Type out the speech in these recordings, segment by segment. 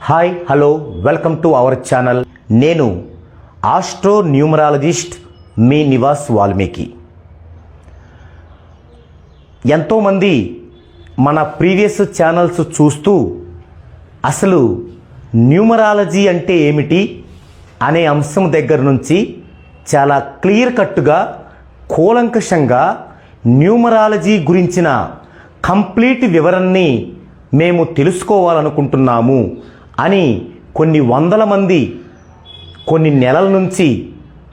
Hi hello welcome to our channel. నేను astro numerologist మీ నివాస్ వాల్మీకి. ఎంతోమంది మన ప్రీవియస్ ఛానల్స్ చూస్తూ అసలు న్యూమరాలజీ అంటే ఏమిటి అనే అంశం దగ్గర నుంచి చాలా క్లియర్ కట్టుగా కూలంకషంగా న్యూమరాలజీ గురించిన కంప్లీట్ వివరణని మేము తెలుసుకోవాలనుకుంటున్నాము అని కొన్ని వందల మంది కొన్ని నెలల నుంచి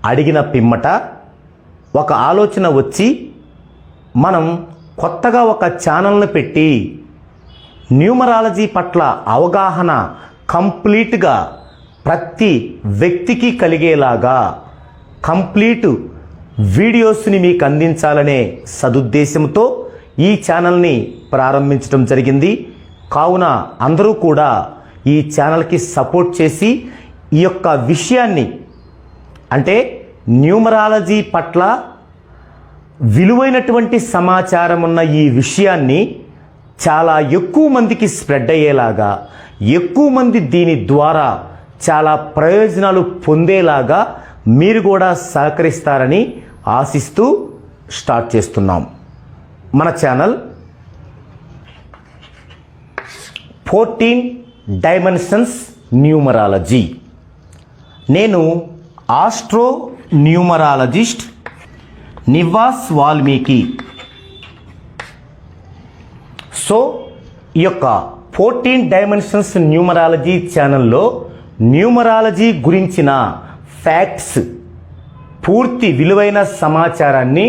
అడిగిన పిమ్మట ఒక ఆలోచన వచ్చి మనం కొత్తగా ఒక ఛానల్ని పెట్టి న్యూమరాలజీ పట్ల అవగాహన కంప్లీట్గా ప్రతి వ్యక్తికి కలిగేలాగా కంప్లీట్ వీడియోస్ని మీకు అందించాలనే సదుద్దేశంతో ఈ ఛానల్ని ప్రారంభించడం జరిగింది. కావున అందరూ కూడా ఈ ఛానల్కి సపోర్ట్ చేసి ఈ యొక్క విషయాన్ని అంటే న్యూమరాలజీ పట్ల విలువైనటువంటి సమాచారం ఉన్న ఈ విషయాన్ని చాలా ఎక్కువ మందికి స్ప్రెడ్ అయ్యేలాగా, ఎక్కువ మంది దీని ద్వారా చాలా ప్రయోజనాలు పొందేలాగా మీరు కూడా సహకరిస్తారని ఆశిస్తూ స్టార్ట్ చేస్తున్నాం. మన ఛానల్ 14 డైమెన్షన్స్ న్యూమరాలజీ. నేను astro numerologist Nivas Valmiki. So ఈ యొక్క 14 డైమెన్షన్స్ న్యూమరాలజీ ఛానల్లో న్యూమరాలజీ గురించిన ఫ్యాక్ట్స్, పూర్తి విలువైన సమాచారాన్ని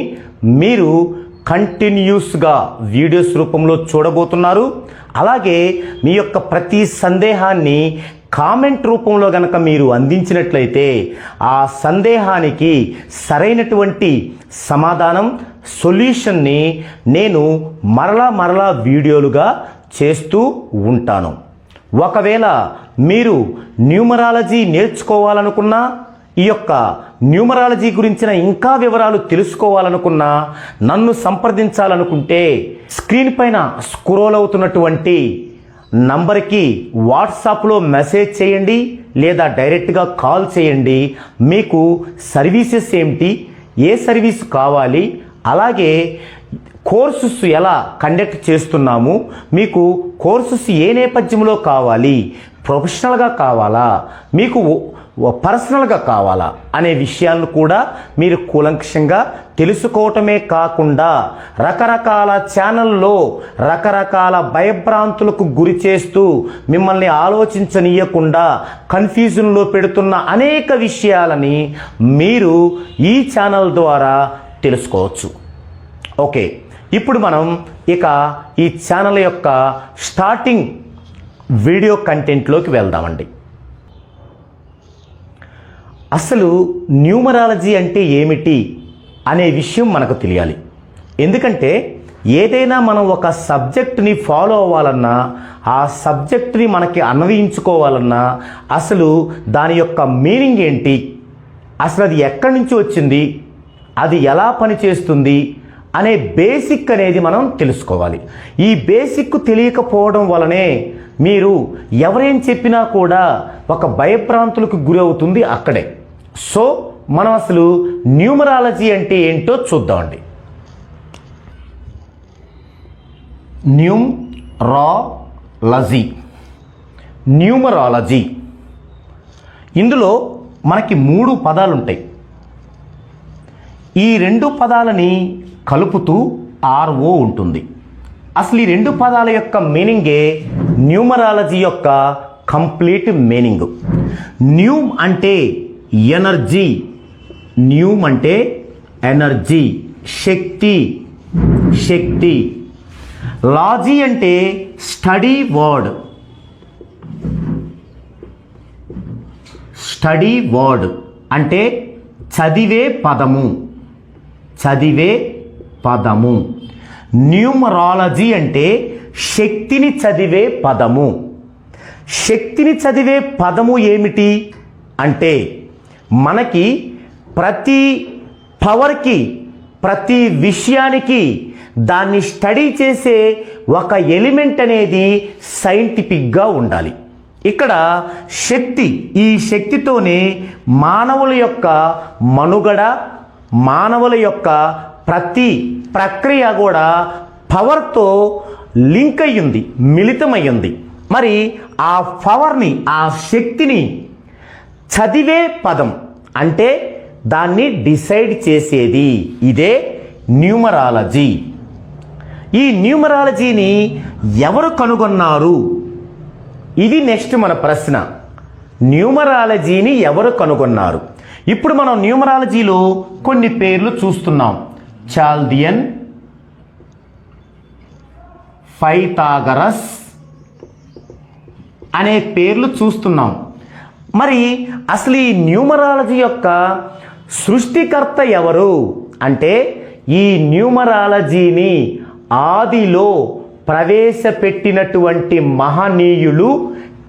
మీరు కంటిన్యూస్గా వీడియోస్ రూపంలో చూడబోతున్నారు. అలాగే మీ యొక్క ప్రతి సందేహాన్ని కామెంట్ రూపంలో గనక మీరు అందించినట్లయితే ఆ సందేహానికి సరైనటువంటి సమాధానం, సొల్యూషన్ని నేను మరలా వీడియోలుగా చేస్తూ ఉంటాను. ఒకవేళ మీరు న్యూమరాలజీ నేర్చుకోవాలనుకున్నా, ఈ యొక్క న్యూమరాలజీ గురించిన ఇంకా వివరాలు తెలుసుకోవాలనుకున్నా, నన్ను సంప్రదించాలనుకుంటే స్క్రీన్ పైన స్క్రోల్ అవుతున్నటువంటి నంబర్కి వాట్సాప్లో మెసేజ్ చేయండి లేదా డైరెక్ట్గా కాల్ చేయండి. మీకు సర్వీసెస్ ఏమిటి, ఏ సర్వీస్ కావాలి, అలాగే కోర్సెస్ ఎలా కండక్ట్ చేస్తున్నాము, మీకు కోర్సెస్ ఏ నేపథ్యంలో కావాలి, ప్రొఫెషనల్గా కావాలా, మీకు పర్సనల్గా కావాలా అనే విషయాలను కూడా మీరు కూలంకషంగా తెలుసుకోవటమే కాకుండా రకరకాల ఛానల్లో రకరకాల భయభ్రాంతులకు గురి చేస్తూ మిమ్మల్ని ఆలోచించనీయకుండా కన్ఫ్యూజన్లో పెడుతున్న అనేక విషయాలని మీరు ఈ ఛానల్ ద్వారా తెలుసుకోవచ్చు. ఓకే, ఇప్పుడు మనం ఇక ఈ ఛానల్ యొక్క స్టార్టింగ్ వీడియో కంటెంట్లోకి వెళ్దామండి. అసలు న్యూమరాలజీ అంటే ఏమిటి అనే విషయం మనకు తెలియాలి. ఎందుకంటే ఏదైనా మనం ఒక సబ్జెక్ట్ని ఫాలో అవ్వాలన్నా, ఆ సబ్జెక్ట్ని మనకి అన్వయించుకోవాలన్నా అసలు దాని యొక్క మీనింగ్ ఏంటి, అసలు అది ఎక్కడి నుంచి వచ్చింది, అది ఎలా పనిచేస్తుంది అనే బేసిక్ అనేది మనం తెలుసుకోవాలి. ఈ బేసిక్ తెలియకపోవడం వలనే మీరు ఎవరేం చెప్పినా కూడా ఒక భయభ్రాంతులకు గురి అవుతుంది అక్కడే. సో మనం అసలు న్యూమరాలజీ అంటే ఏంటో చూద్దామండి. న్యూమరాలజీ ఇందులో మనకి 3 పదాలు ఉంటాయి. ఈ 2 పదాలని కలుపుతూ RO ఉంటుంది. అసలు ఈ 2 పదాల యొక్క మీనింగే న్యూమరాలజీ యొక్క కంప్లీట్ మీనింగ్. న్యూమ్ అంటే ఎనర్జీ, న్యూమ్ అంటే ఎనర్జీ, శక్తి. లాజీ అంటే స్టడీ వర్డ్ అంటే చదివే పదము. న్యూమరాలజీ అంటే శక్తిని చదివే పదము. శక్తిని చదివే పదము ఏమిటి అంటే మనకి ప్రతి పవర్కి, ప్రతి విషయానికి దాన్ని స్టడీ చేసే ఒక ఎలిమెంట్ అనేది సైంటిఫిక్గా ఉండాలి. ఇక్కడ శక్తి, ఈ శక్తితోనే మానవుల యొక్క మనుగడ, మానవుల యొక్క ప్రతి ప్రక్రియ కూడా పవర్తో లింక్ అయ్యింది, మిళితమయ్యింది. మరి ఆ పవర్ని, ఆ శక్తిని చదివే పదం అంటే దాన్ని డిసైడ్ చేసేది ఇదే న్యూమరాలజీ. ఈ న్యూమరాలజీని ఎవరు కనుగొన్నారు? ఇది నెక్స్ట్ మన ప్రశ్న. న్యూమరాలజీని ఎవరు కనుగొన్నారు? ఇప్పుడు మనం న్యూమరాలజీలో కొన్ని పేర్లు చూస్తున్నాం. చాల్డియన్, పైథాగరస్ అనే పేర్లు చూస్తున్నాం. మరి అసలు ఈ న్యూమరాలజీ యొక్క సృష్టికర్త ఎవరు అంటే ఈ న్యూమరాలజీని ఆదిలో ప్రవేశపెట్టినటువంటి మహనీయులు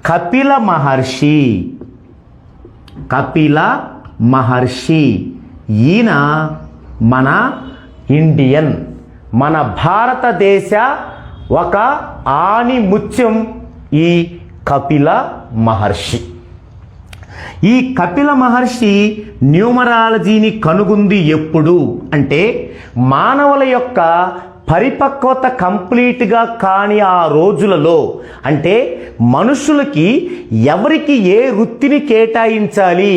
కపిల మహర్షి. కపిల మహర్షి ఈయన మన ఇండియన్, మన భారతదేశ ఒక ఆణిముత్యం ఈ కపిల మహర్షి. ఈ కపిల మహర్షి న్యూమరాలజీని కనుగొంది ఎప్పుడు అంటే మానవుల యొక్క పరిపక్వత కంప్లీట్గా కాని ఆ రోజులలో, అంటే మనుషులకి ఎవరికి ఏ వృత్తిని కేటాయించాలి,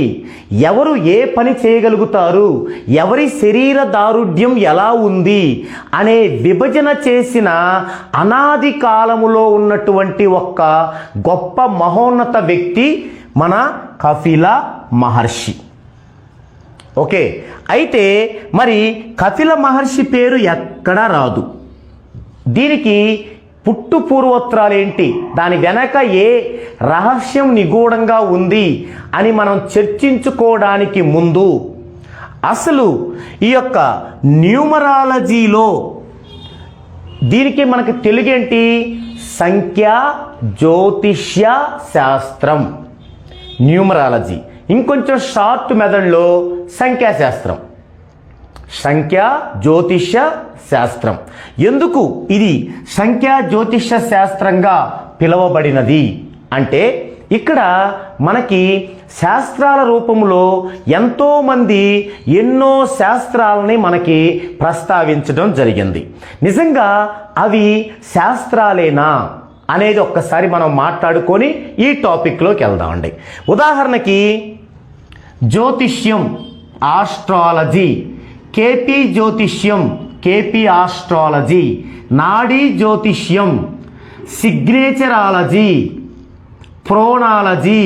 ఎవరు ఏ పని చేయగలుగుతారు, ఎవరి శరీర దారుఢ్యం ఎలా ఉంది అనే విభజన చేసిన అనాది కాలములో ఉన్నటువంటి ఒక్క గొప్ప మహోన్నత వ్యక్తి మన కపిల మహర్షి. ఓకే, అయితే మరి కపిల మహర్షి పేరు ఎక్కడా రాదు. దీనికి పుట్టు పూర్వోత్తరాలు ఏంటి, దాని వెనక ఏ రహస్యం నిగూఢంగా ఉంది అని మనం చర్చించుకోవడానికి ముందు అసలు ఈ యొక్క న్యూమరాలజీలో దీనికి మనకి తెలుగేంటి? సంఖ్యా జ్యోతిష్య శాస్త్రం. న్యూమరాలజీ ఇంకొంచెం షార్ట్ మెథడ్లో సంఖ్యాశాస్త్రం, సంఖ్యా జ్యోతిష్య శాస్త్రం. ఎందుకు ఇది సంఖ్యా జ్యోతిష్య శాస్త్రంగా పిలువబడినది అంటే ఇక్కడ మనకి శాస్త్రాల రూపంలో ఎంతోమంది ఎన్నో శాస్త్రాలని మనకి ప్రస్తావించడం జరిగింది. నిజంగా అవి శాస్త్రాలేనా అనేది ఒక్కసారి మనం మాట్లాడుకొని ఈ టాపిక్లోకి వెళ్దామండి. ఉదాహరణకి జ్యోతిష్యం, ఆస్ట్రాలజీ, కేపీ జ్యోతిష్యం, కేపీ ఆస్ట్రాలజీ, నాడీ జ్యోతిష్యం, సిగ్నేచరాలజీ, ప్రోనాలజీ,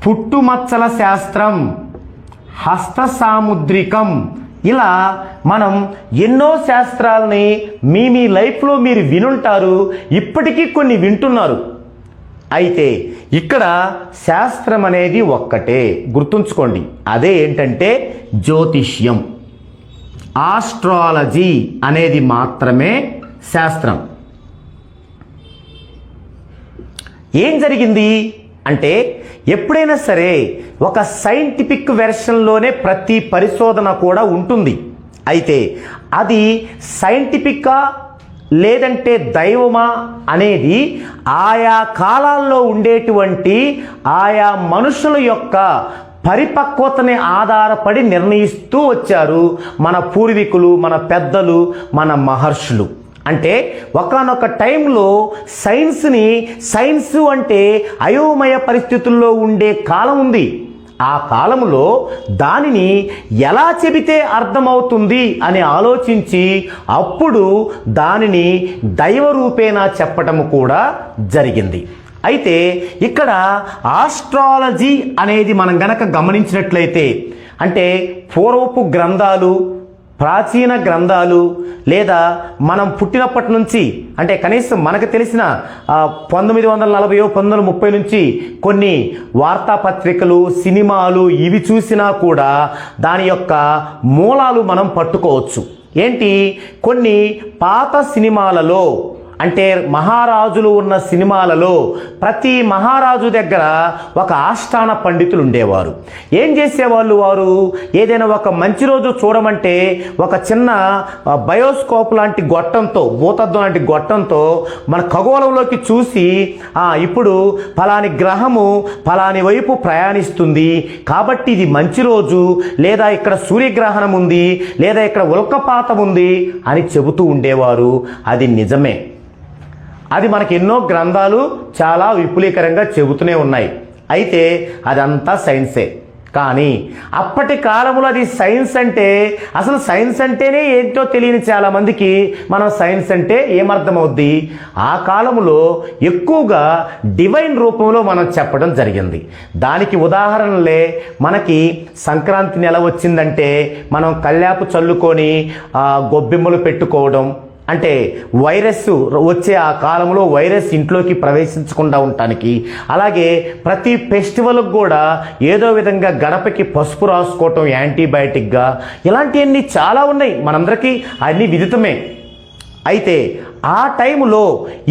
పుట్టుమచ్చల శాస్త్రం, హస్త సాముద్రికం, ఇలా మనం ఎన్నో శాస్త్రాలని మీ లైఫ్లో మీరు వినుంటారు, ఇప్పటికీ కొన్ని వింటున్నారు. అయితే ఇక్కడ శాస్త్రం అనేది ఒక్కటే గుర్తుంచుకోండి, అదే ఏంటంటే జ్యోతిష్యం. ఆస్ట్రాలజీ అనేది మాత్రమే శాస్త్రం. ఏం జరిగింది అంటే ఎప్పుడైనా సరే ఒక సైంటిఫిక్ వెర్షన్లోనే ప్రతి పరిశోధన కూడా ఉంటుంది. అయితే అది సైంటిఫిక్గా లేదంటే దైవమా అనేది ఆయా కాలాల్లో ఉండేటువంటి ఆయా మనుషుల యొక్క పరిపక్వతని ఆధారపడి నిర్ణయిస్తూ వచ్చారు మన పూర్వీకులు, మన పెద్దలు, మన మహర్షులు. అంటే ఒకానొక టైంలో సైన్స్ అంటే అయోమయ పరిస్థితుల్లో ఉండే కాలం ఉంది. ఆ కాలంలో దానిని ఎలా చెబితే అర్థమవుతుంది అని ఆలోచించి అప్పుడు దానిని దైవరూపేణా చెప్పటం కూడా జరిగింది. అయితే ఇక్కడ ఆస్ట్రాలజీ అనేది మనం గనక గమనించినట్లయితే అంటే పూర్వపు గ్రంథాలు, ప్రాచీన గ్రంథాలు, లేదా మనం పుట్టినప్పటి నుంచి అంటే కనీసం మనకు తెలిసిన 1940 1930 నుంచి కొన్ని వార్తాపత్రికలు, సినిమాలు ఇవి చూసినా కూడా దాని యొక్క మూలాలు మనం పట్టుకోవచ్చు. ఏంటి, కొన్ని పాత సినిమాలలో అంటే మహారాజులు ఉన్న సినిమాలలో ప్రతి మహారాజు దగ్గర ఒక ఆస్థాన పండితులు ఉండేవారు. ఏం చేసేవాళ్ళు వారు? ఏదైనా ఒక మంచి రోజు చూడమంటే ఒక చిన్న బయోస్కోప్ లాంటి గొట్టంతో, భూతద్దం లాంటి గొట్టంతో మన ఖగోళంలోకి చూసి ఇప్పుడు ఫలాని గ్రహము ఫలాని వైపు ప్రయాణిస్తుంది కాబట్టి ఇది మంచి రోజు, లేదా ఇక్కడ సూర్యగ్రహణం ఉంది, లేదా ఇక్కడ ఉల్కపాతం ఉంది అని చెబుతూ ఉండేవారు. అది నిజమే. అది మనకి ఎన్నో గ్రంథాలు చాలా విపులీకరంగా చెబుతూనే ఉన్నాయి. అయితే అదంతా సైన్సే. కానీ అప్పటి కాలంలో అది సైన్స్ అంటే, అసలు సైన్స్ అంటేనే ఏంటో తెలియని చాలామందికి మనం సైన్స్ అంటే ఏమర్థమవుద్ది? ఆ కాలంలో ఎక్కువగా డివైన్ రూపంలో మనం చెప్పడం జరిగింది. దానికి ఉదాహరణలే మనకి సంక్రాంతి నెల వచ్చిందంటే మనం కల్లాపు చల్లుకొని గొబ్బెమ్మలు పెట్టుకోవడం, అంటే వైరస్ వచ్చే ఆ కాలంలో వైరస్ ఇంట్లోకి ప్రవేశించకుండా ఉండటానికి. అలాగే ప్రతి ఫెస్టివల్కి కూడా ఏదో విధంగా గడపకి పసుపు రాసుకోవటం యాంటీబయాటిక్గా, ఇలాంటివన్నీ చాలా ఉన్నాయి, మనందరికీ అన్నీ విదితమే. అయితే ఆ టైంలో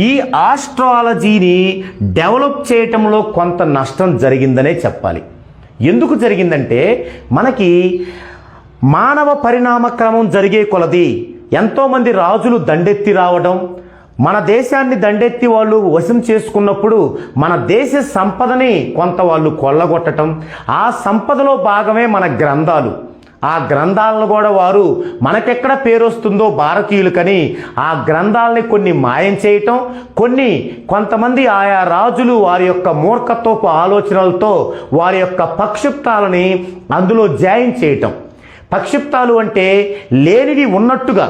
ఈ ఆస్ట్రాలజీని డెవలప్ చేయటంలో కొంత నష్టం జరిగిందనే చెప్పాలి. ఎందుకు జరిగిందంటే మనకి మానవ పరిణామ క్రమం జరిగే కొలది ఎంతోమంది రాజులు దండెత్తి రావడం, మన దేశాన్ని దండెత్తి వాళ్ళు వశం చేసుకున్నప్పుడు మన దేశ సంపదని కొంత వాళ్ళు కొల్లగొట్టడం, ఆ సంపదలో భాగమే మన గ్రంథాలు. ఆ గ్రంథాలను కూడా వారు మనకెక్కడ పేరు వస్తుందో భారతీయులకని ఆ గ్రంథాలని కొన్ని మాయం చేయటం, కొంతమంది ఆయా రాజులు వారి యొక్క మూర్ఖత్వపు ఆలోచనలతో వారి యొక్క పక్షిప్తాలని అందులో జాయిన్ చేయటం. పక్షిప్తాలు అంటే లేనివి ఉన్నట్టుగా.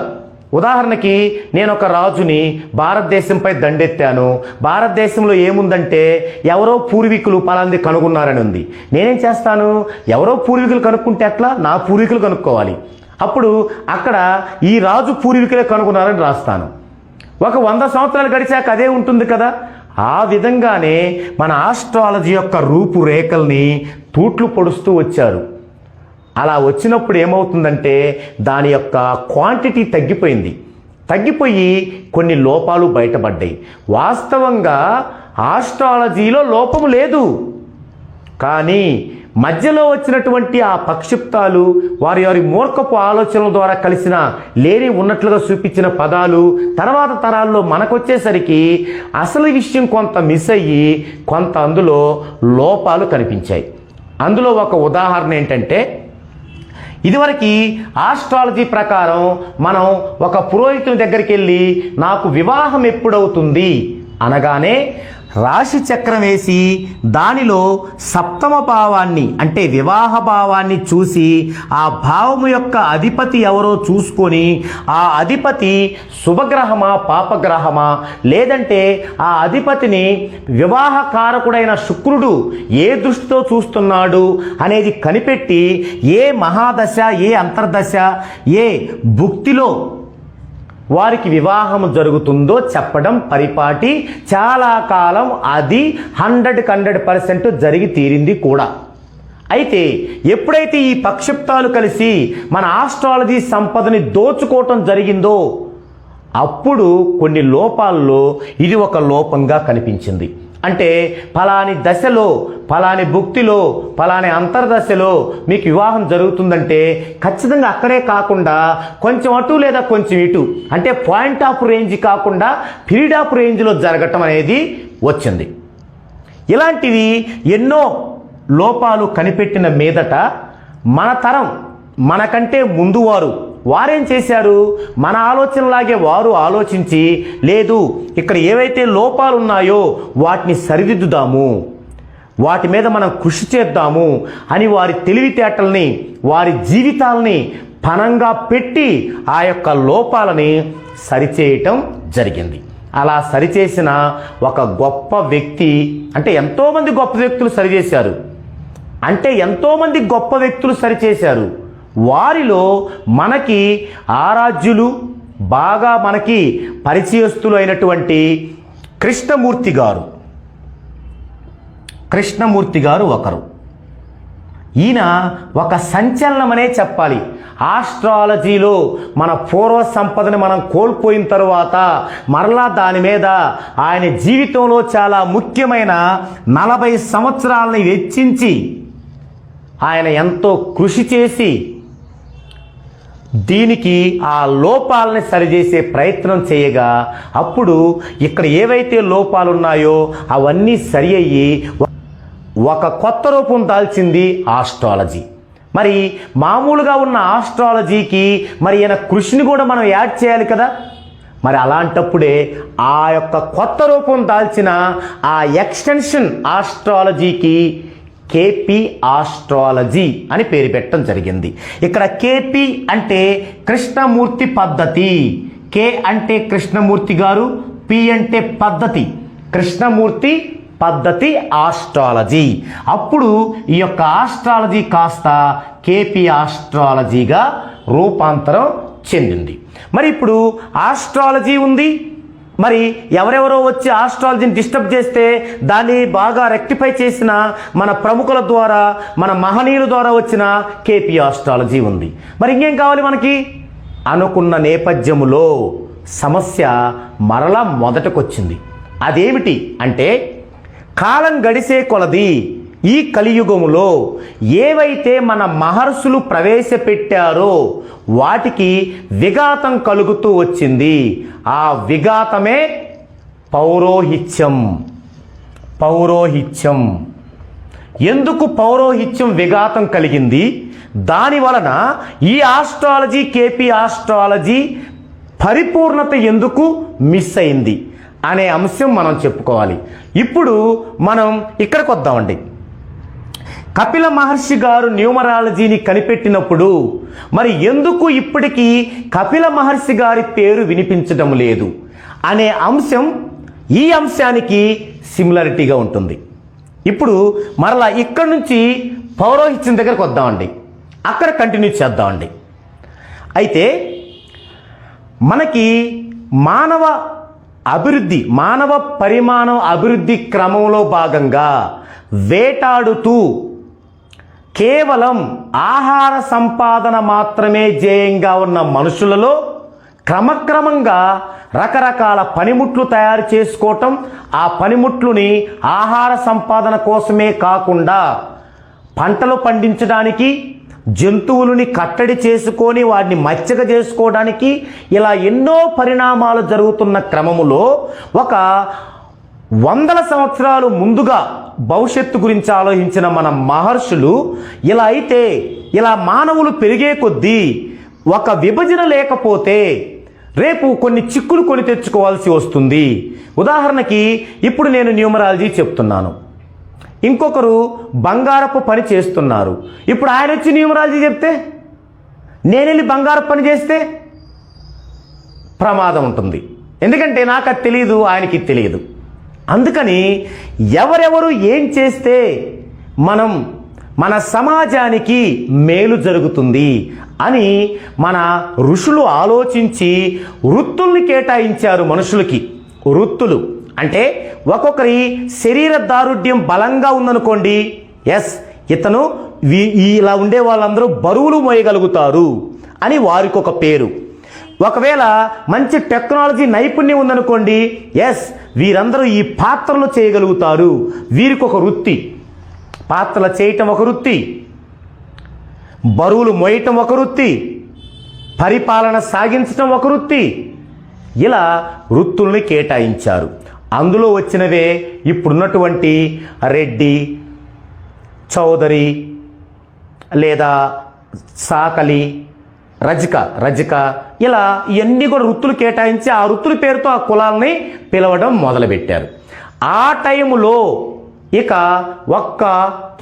ఉదాహరణకి నేను ఒక రాజుని భారతదేశంపై దండెత్తాను. భారతదేశంలో ఏముందంటే ఎవరో పూర్వీకులు పలాంది కనుగొన్నారని ఉంది. నేనేం చేస్తాను? ఎవరో పూర్వీకులు కనుక్కుంటే ఎట్లా? నా పూర్వీకులు కనుక్కోవాలి. అప్పుడు అక్కడ ఈ రాజు పూర్వీకులే కనుగొన్నారని రాస్తాను. ఒక 100 సంవత్సరాలు గడిచాక అదే ఉంటుంది కదా. ఆ విధంగానే మన ఆస్ట్రాలజీ యొక్క రూపురేఖల్ని తూట్లు పొడుస్తూ వచ్చారు. అలా వచ్చినప్పుడు ఏమవుతుందంటే దాని యొక్క క్వాంటిటీ తగ్గిపోయి కొన్ని లోపాలు బయటపడ్డాయి. వాస్తవంగా ఆస్ట్రాలజీలో లోపము లేదు, కానీ మధ్యలో వచ్చినటువంటి ఆ పక్షిప్తాలు వారి మూర్ఖపు ఆలోచనల ద్వారా కలిసిన లేని ఉన్నట్లుగా చూపించిన పదాలు తర్వాత తరాల్లో మనకొచ్చేసరికి అసలు విషయం కొంత మిస్ అయ్యి కొంత అందులో లోపాలు కనిపించాయి. అందులో ఒక ఉదాహరణ ఏంటంటే, ఇదివరకు ఆస్ట్రాలజీ ప్రకారం మనం ఒక పురోహితుని దగ్గరికి వెళ్ళి నాకు వివాహం ఎప్పుడవుతుంది అనగానే రాశి చక్రం వేసి దానిలో సప్తమ భావాన్ని అంటే వివాహ భావాన్ని చూసి ఆ భావము యొక్క అధిపతి ఎవరో చూసుకొని ఆ అధిపతి శుభగ్రహమా పాపగ్రహమా, లేదంటే ఆ అధిపతిని వివాహ కారకుడైన శుక్రుడు ఏ దృష్టితో చూస్తున్నాడు అనేది కనిపెట్టి ఏ మహాదశ, ఏ అంతర్దశ, ఏ భుక్తిలో వారికి వివాహం జరుగుతుందో చెప్పడం పరిపాటి. చాలా కాలం అది 100% జరిగి తీరింది కూడా. అయితే ఎప్పుడైతే ఈ పక్షిప్తాలు కలిసి మన ఆస్ట్రాలజీ సంపదని దోచుకోవటం జరిగిందో అప్పుడు కొన్ని లోపాల్లో ఇది ఒక లోపంగా కనిపించింది. అంటే ఫలాని దశలో, ఫలాని భుక్తిలో, ఫలాని అంతర్దశలో మీకు వివాహం జరుగుతుందంటే ఖచ్చితంగా అక్కడే కాకుండా కొంచెం అటు లేదా కొంచెం ఇటు, అంటే పాయింట్ ఆఫ్ రేంజ్ కాకుండా పీరియడ్ ఆఫ్ రేంజ్లో జరగటం అనేది వచ్చింది. ఇలాంటివి ఎన్నో లోపాలు కనిపెట్టిన మీదట మన తరం, మనకంటే ముందు వారేం చేశారు? మన ఆలోచనలాగే వారు ఆలోచించి, లేదు ఇక్కడ ఏవైతే లోపాలు ఉన్నాయో వాటిని సరిదిద్దుదాము, వాటి మీద మనం కృషి చేద్దాము అని వారి తెలివితేటల్ని, వారి జీవితాలని పణంగా పెట్టి ఆ యొక్క లోపాలని సరిచేయటం జరిగింది. అలా సరిచేసిన ఒక గొప్ప వ్యక్తి, అంటే ఎంతోమంది గొప్ప వ్యక్తులు సరిచేశారు, వారిలో మనకి ఆరాధ్యులు, బాగా మనకి పరిచయస్తులు అయినటువంటి కృష్ణమూర్తి గారు ఒకరు. ఈయన ఒక సంచలనమనే చెప్పాలి. ఆస్ట్రాలజీలో మన పూర్వ సంపదని మనం కోల్పోయిన తరువాత మరలా దాని మీద ఆయన జీవితంలో చాలా ముఖ్యమైన 40 సంవత్సరాలని వెచ్చించి ఆయన ఎంతో కృషి చేసి దీనికి ఆ లోపాలని సరిచేసే ప్రయత్నం చేయగా అప్పుడు ఇక్కడ ఏవైతే లోపాలు ఉన్నాయో అవన్నీ సరి అయ్యి ఒక కొత్త రూపం దాల్చింది ఆస్ట్రాలజీ. మరి మామూలుగా ఉన్న ఆస్ట్రాలజీకి మరి ఈయన కృషిని కూడా మనం యాడ్ చేయాలి కదా. మరి అలాంటప్పుడే ఆ యొక్క కొత్త రూపం దాల్చిన ఆ ఎక్స్టెన్షన్ ఆస్ట్రాలజీకి కేపీ ఆస్ట్రాలజీ అని పేరు పెట్టడం జరిగింది. ఇక్కడ కేపీ అంటే కృష్ణమూర్తి పద్ధతి, కే అంటే కృష్ణమూర్తి గారు, పి అంటే పద్ధతి, కృష్ణమూర్తి పద్ధతి ఆస్ట్రాలజీ. అప్పుడు ఈ యొక్క ఆస్ట్రాలజీ కాస్త కేపీ ఆస్ట్రాలజీగా రూపాంతరం చెందింది. మరి ఇప్పుడు ఆస్ట్రాలజీ ఉంది, మరి ఎవరెవరో వచ్చి ఆస్ట్రాలజీని డిస్టర్బ్ చేస్తే దాన్ని బాగా రెక్టిఫై చేసిన మన ప్రముఖుల ద్వారా, మన మహనీయుల ద్వారా వచ్చిన కేపీ ఆస్ట్రాలజీ ఉంది. మరి ఇంకేం కావాలి మనకి అనుకున్న నేపథ్యములో సమస్య మరలా మొదటకొచ్చింది. అదేమిటి అంటే కాలం గడిసే కొలది ఈ కలియుగములో ఏవైతే మన మహర్షులు ప్రవేశపెట్టారో వాటికి విఘాతం కలుగుతూ వచ్చింది. ఆ విఘాతమే పౌరోహిత్యం. పౌరోహిత్యం ఎందుకు పౌరోహిత్యం విఘాతం కలిగింది, దాని వలన ఈ ఆస్ట్రాలజీ కేపీ ఆస్ట్రాలజీ పరిపూర్ణత ఎందుకు మిస్ అయింది అనే అంశం మనం చెప్పుకోవాలి. ఇప్పుడు మనం ఇక్కడికి వద్దామండి. కపిల మహర్షి గారు న్యూమరాలజీని కనిపెట్టినప్పుడు మరి ఎందుకు ఇప్పటికీ కపిల మహర్షి గారి పేరు వినిపించడం లేదు అనే అంశం ఈ అంశానికి సిమిలారిటీగా ఉంటుంది. ఇప్పుడు మరలా ఇక్కడి నుంచి పౌరోహిత్యం దగ్గరకు వద్దామండి, అక్కడ కంటిన్యూ చేద్దామండి. అయితే మనకి మానవ అభివృద్ధి, మానవ పరిమాణం అభివృద్ధి క్రమంలో భాగంగా వేటాడుతూ కేవలం ఆహార సంపాదన మాత్రమే ధ్యేయంగా ఉన్న మనుషులలో క్రమక్రమంగా రకరకాల పనిముట్లు తయారు చేసుకోవటం, ఆ పనిముట్లుని ఆహార సంపాదన కోసమే కాకుండా పంటలు పండించడానికి, జంతువులని కట్టడి చేసుకొని వాటిని మచ్చగ చేసుకోవడానికి, ఇలా ఎన్నో పరిణామాలు జరుగుతున్న క్రమములో ఒక 100 సంవత్సరాలు ముందుగా భవిష్యత్తు గురించి ఆలోచించిన మన మహర్షులు ఇలా అయితే ఇలా మానవులు పెరిగే కొద్దీ ఒక విభజన లేకపోతే రేపు కొన్ని చిక్కులు కొని తెచ్చుకోవాల్సి వస్తుంది. ఉదాహరణకి ఇప్పుడు నేను న్యూమరాలజీ చెప్తున్నాను, ఇంకొకరు బంగారపు పని చేస్తున్నారు. ఇప్పుడు ఆయన వచ్చి న్యూమరాలజీ చెప్తే నేను వెళ్ళి బంగారపు పని చేస్తే ప్రమాదం ఉంటుంది. ఎందుకంటే నాకు అది తెలియదు, ఆయనకి తెలియదు. అందుకని ఎవరెవరు ఏం చేస్తే మన సమాజానికి మేలు జరుగుతుంది అని మన ఋషులు ఆలోచించి వృత్తుల్ని కేటాయించారు మనుషులకి. వృత్తులు అంటే ఒక్కొక్కరి శరీర దారుఢ్యం బలంగా ఉందనుకోండి, ఇతను ఇలా ఉండే వాళ్ళందరూ బరువులు మోయగలుగుతారు అని వారికి ఒక పేరు. ఒకవేళ మంచి టెక్నాలజీ నైపుణ్యం ఉందనుకోండి, వీరందరూ ఈ పాత్రలు చేయగలుగుతారు, వీరికి ఒక వృత్తి. పాత్రలు చేయటం ఒక వృత్తి, బరువులు మోయటం ఒక వృత్తి, పరిపాలన సాగించటం ఒక వృత్తి. ఇలా వృత్తుల్ని కేటాయించారు. అందులో వచ్చినవే ఇప్పుడున్నటువంటి రెడ్డి, చౌదరి లేదా సాకలి, రజక ఇలా ఇవన్నీ కూడా వృత్తులు కేటాయించి ఆ వృత్తుల పేరుతో ఆ కులాలని పిలవడం మొదలుపెట్టారు. ఆ టైములో ఇక ఒక్క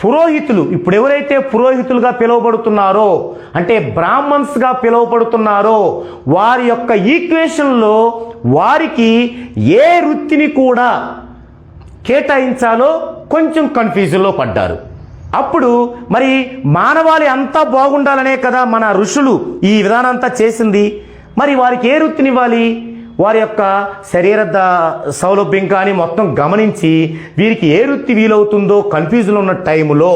పురోహితులు, ఇప్పుడు ఎవరైతే పురోహితులుగా పిలువబడుతున్నారో అంటే బ్రాహ్మణ్స్గా పిలువబడుతున్నారో వారి యొక్క ఈక్వేషన్లో వారికి ఏ వృత్తిని కూడా కేటాయించాలో కొంచెం కన్ఫ్యూజన్లో పడ్డారు. అప్పుడు మరి మానవాళి అంతా బాగుండాలనే కదా మన ఋషులు ఈ విధానం అంతా చేసింది. మరి వారికి ఏ వృత్తినివ్వాలి? వారి యొక్క సౌలభ్యం కానీ మొత్తం గమనించి వీరికి ఏ వృత్తి వీలవుతుందో కన్ఫ్యూజన్ ఉన్న టైంలో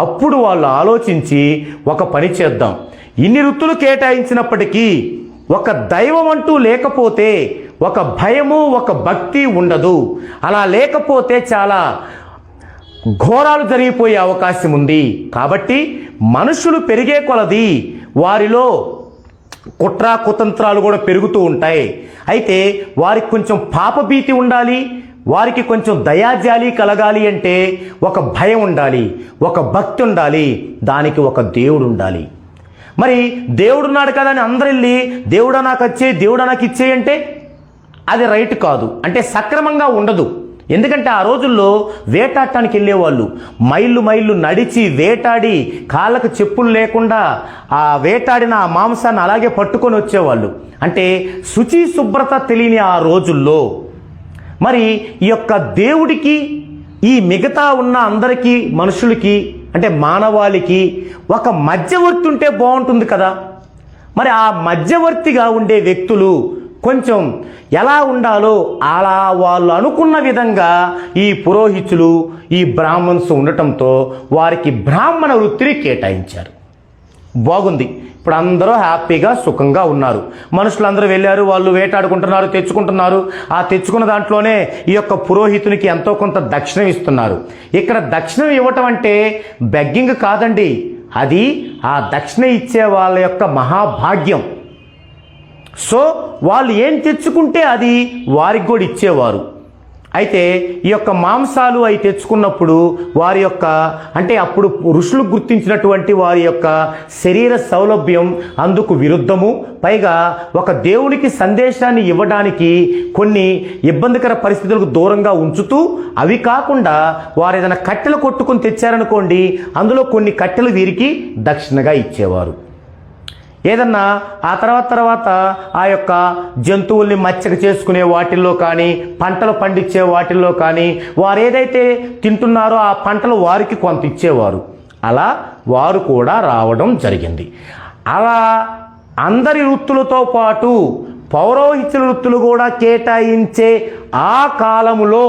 అప్పుడు వాళ్ళు ఆలోచించి ఒక పని చేద్దాం, ఇన్ని వృత్తులు కేటాయించినప్పటికీ ఒక దైవం అంటూ లేకపోతే ఒక భయము ఒక భక్తి ఉండదు. అలా లేకపోతే చాలా ఘోరాలు జరిగిపోయే అవకాశం ఉంది. కాబట్టి మనుషులు పెరిగే కొలది వారిలో కుట్ర కుతంత్రాలు కూడా పెరుగుతూ ఉంటాయి. అయితే వారికి కొంచెం పాపభీతి ఉండాలి, వారికి కొంచెం దయాజాలి కలగాలి అంటే ఒక భయం ఉండాలి, ఒక భక్తి ఉండాలి, దానికి ఒక దేవుడు ఉండాలి. మరి దేవుడున్నాడు కదా అని అందరు వెళ్ళి దేవుడా నాకు వచ్చే దేవుడా నాకు ఇచ్చే అంటే అది రైట్ కాదు, అంటే సక్రమంగా ఉండదు. ఎందుకంటే ఆ రోజుల్లో వేటాడటానికి వెళ్ళేవాళ్ళు మైళ్ళు మైళ్ళు నడిచి వేటాడి కాళ్ళకు చెప్పులు లేకుండా ఆ వేటాడిన ఆ మాంసాన్ని అలాగే పట్టుకొని వచ్చేవాళ్ళు. అంటే శుచి శుభ్రత తెలియని ఆ రోజుల్లో మరి ఈ యొక్క దేవుడికి ఈ మిగతా ఉన్న అందరికీ మనుషులకి అంటే మానవాళికి ఒక మధ్యవర్తి ఉంటే బాగుంటుంది కదా. మరి ఆ మధ్యవర్తిగా ఉండే వ్యక్తులు కొంచెం ఎలా ఉండాలో అలా వాళ్ళు అనుకున్న విధంగా ఈ పురోహితులు ఈ బ్రాహ్మణ్స్ ఉండటంతో వారికి బ్రాహ్మణ వృత్తిని కేటాయించారు. బాగుంది, ఇప్పుడు అందరూ హ్యాపీగా సుఖంగా ఉన్నారు. మనుషులందరూ వెళ్ళారు, వాళ్ళు వేటాడుకుంటున్నారు, తెచ్చుకుంటున్నారు. ఆ తెచ్చుకున్న దాంట్లోనే ఈ యొక్క పురోహితునికి ఎంతో కొంత దక్షిణం ఇస్తున్నారు. ఇక్కడ దక్షిణం ఇవ్వటం అంటే బెగ్గింగ్ కాదండి, అది ఆ దక్షిణ ఇచ్చే వాళ్ళ యొక్క మహాభాగ్యం. సో వాళ్ళు ఏం తెచ్చుకుంటే అది వారికి కూడా ఇచ్చేవారు. అయితే ఈ యొక్క మాంసాలు అవి తెచ్చుకున్నప్పుడు వారి యొక్క అంటే అప్పుడు ఋషులు గుర్తించినటువంటి వారి యొక్క శరీర సౌలభ్యం అందుకు విరుద్ధము. పైగా ఒక దేవునికి సందేశాన్ని ఇవ్వడానికి కొన్ని ఇబ్బందికర పరిస్థితులకు దూరంగా ఉంచుతూ, అవి కాకుండా వారు ఏదైనా కట్టెలు కొట్టుకుని తెచ్చారనుకోండి, అందులో కొన్ని కట్టెలు వీరికి దక్షిణగా ఇచ్చేవారు. ఏదన్నా ఆ తర్వాత ఆ యొక్క జంతువుల్ని మచ్చక చేసుకునే వాటిల్లో కానీ పంటలు పండించే వాటిల్లో కానీ వారు ఏదైతే తింటున్నారో ఆ పంటలు వారికి కొంత ఇచ్చేవారు. అలా వారు కూడా రావడం జరిగింది. అలా అందరి వృత్తులతో పాటు పౌరోహిత్యుల వృత్తులు కూడా కేటాయించే ఆ కాలములో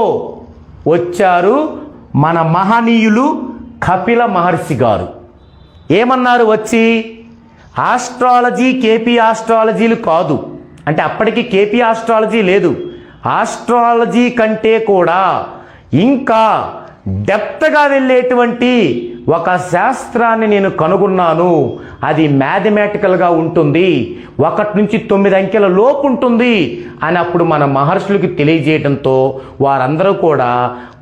వచ్చారు మన మహనీయులు కపిల మహర్షి గారు. ఏమన్నారు వచ్చి, ఆస్ట్రాలజీ కేపీ ఆస్ట్రాలజీలు కాదు, అంటే అప్పటికి కేపీ ఆస్ట్రాలజీ లేదు, ఆస్ట్రాలజీ కంటే కూడా ఇంకా డెప్త్గా వెళ్ళేటువంటి ఒక శాస్త్రాన్ని నేను కనుగొన్నాను. అది మ్యాథమెటికల్గా ఉంటుంది, 1 నుంచి 9 అంకెల లోపు ఉంటుంది అని అప్పుడు మన మహర్షులకి తెలియజేయడంతో వారందరూ కూడా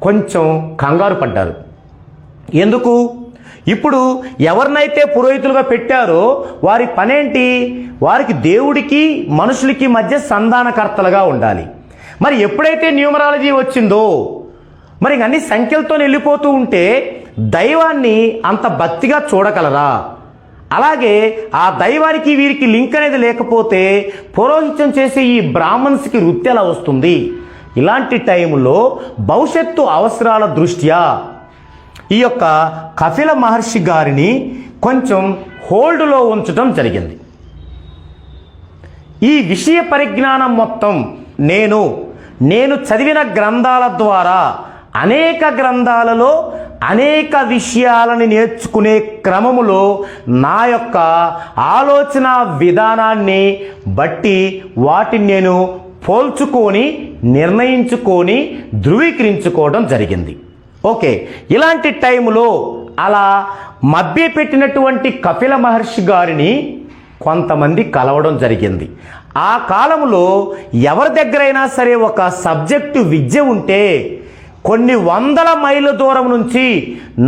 కొంచెం కంగారు పడ్డారు. ఎందుకు? ఇప్పుడు ఎవరినైతే పురోహితులుగా పెట్టారో వారి పనేంటి? వారికి దేవుడికి మనుషులకి మధ్య సంధానకర్తలుగా ఉండాలి. మరి ఎప్పుడైతే న్యూమరాలజీ వచ్చిందో మరి అన్ని సంఖ్యలతో వెళ్ళిపోతూ ఉంటే దైవాన్ని అంత భక్తిగా చూడగలరా? అలాగే ఆ దైవానికి వీరికి లింక్ అనేది లేకపోతే పురోహిత్యం చేసే ఈ బ్రాహ్మణ్స్కి వృత్తి ఎలా వస్తుంది? ఇలాంటి టైంలో భవిష్యత్తు అవసరాల దృష్ట్యా ఈ యొక్క కపిల మహర్షి గారిని కొంచెం హోల్డ్లో ఉంచడం జరిగింది. ఈ విషయ పరిజ్ఞానం మొత్తం నేను చదివిన గ్రంథాల ద్వారా అనేక గ్రంథాలలో అనేక విషయాలని నేర్చుకునే క్రమములో నా యొక్క ఆలోచన విధానాన్ని బట్టి వాటిని నేను పోల్చుకొని నిర్ణయించుకొని ధృవీకరించుకోవడం జరిగింది. ఓకే, ఇలాంటి టైంలో అలా మభ్యపెట్టినటువంటి కపిల మహర్షి గారిని కొంతమంది కలవడం జరిగింది. ఆ కాలంలో ఎవరి దగ్గరైనా సరే ఒక సబ్జెక్టు విద్య ఉంటే కొన్ని 100 మైళ్ళ దూరం నుంచి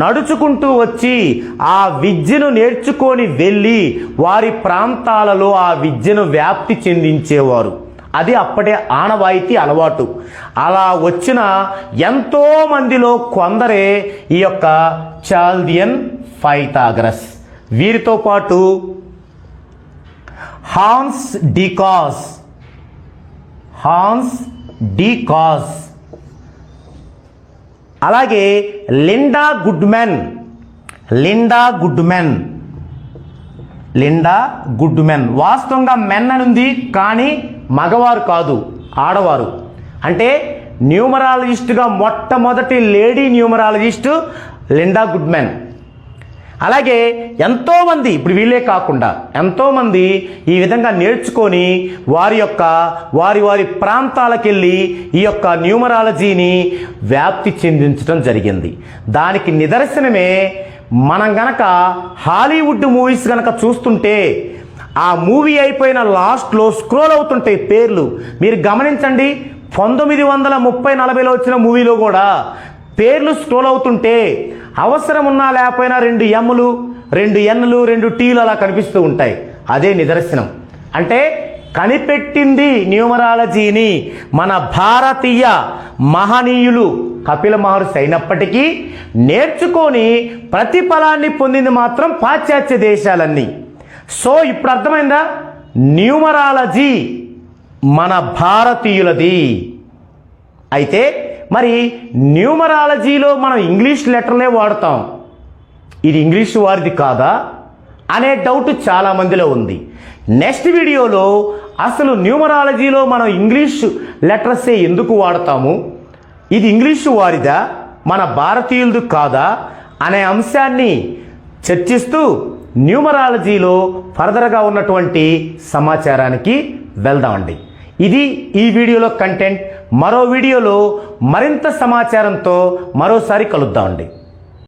నడుచుకుంటూ వచ్చి ఆ విద్యను నేర్చుకొని వెళ్ళి వారి ప్రాంతాలలో ఆ విద్యను వ్యాప్తి చెందించేవారు. అది అప్పటి ఆనవాయితీ అలవాటు. అలా వచ్చిన ఎంతో మందిలో కొందరే ఈ యొక్క చాల్దియన్ పైథాగరస్, వీరితో పాటు హాన్స్ డికాస్, అలాగే Linda Goodman, Linda good men. వాస్తవంగా మెన్ అని ఉంది, కానీ మగవారు కాదు, ఆడవారు. అంటే న్యూమరాలజిస్ట్గా మొట్టమొదటి lady numerologist Linda good men. అలాగే ఎంతోమంది, ఇప్పుడు వీళ్ళే కాకుండా ఎంతోమంది ఈ విధంగా నేర్చుకొని వారి ప్రాంతాలకు వెళ్ళి ఈ యొక్క న్యూమరాలజీని వ్యాప్తి చెందించడం జరిగింది. దానికి నిదర్శనమే మనం గనక హాలీవుడ్ మూవీస్ గనక చూస్తుంటే ఆ మూవీ అయిపోయిన లాస్ట్లో స్క్రోల్ అవుతుంటాయి పేర్లు. మీరు గమనించండి, 1930-40లో వచ్చిన మూవీలో కూడా పేర్లు స్క్రోల్ అవుతుంటే అవసరం ఉన్నా లేకపోయినా 2 Mలు 2 Nలు 2 Tలు అలా కనిపిస్తూ ఉంటాయి. అదే నిదర్శనం. అంటే కనిపెట్టింది న్యూమరాలజీని మన భారతీయ మహనీయులు కపిల మహర్షి అయినప్పటికీ నేర్చుకొని ప్రతిఫలాన్ని పొందింది మాత్రం పాశ్చాత్య దేశాలన్నీ. సో ఇప్పుడు అర్థమైందా, న్యూమరాలజీ మన భారతీయులది. అయితే మరి న్యూమరాలజీలో మనం ఇంగ్లీష్ లెటర్లే వాడతాం, ఇది ఇంగ్లీష్ వారిది కాదా అనే డౌట్ చాలామందిలో ఉంది. నెక్స్ట్ వీడియోలో అసలు న్యూమరాలజీలో మనం ఇంగ్లీష్ లెటర్సే ఎందుకు వాడతాము, ఇది ఇంగ్లీషు వారిదా మన భారతీయులది కాదా అనే అంశాన్ని చర్చిస్తూ న్యూమరాలజీలో ఫర్దర్గా ఉన్నటువంటి సమాచారానికి వెళ్దామండి. ఇది ఈ వీడియోలో కంటెంట్. మరో వీడియోలో మరింత సమాచారంతో మరోసారి కలుద్దామండి.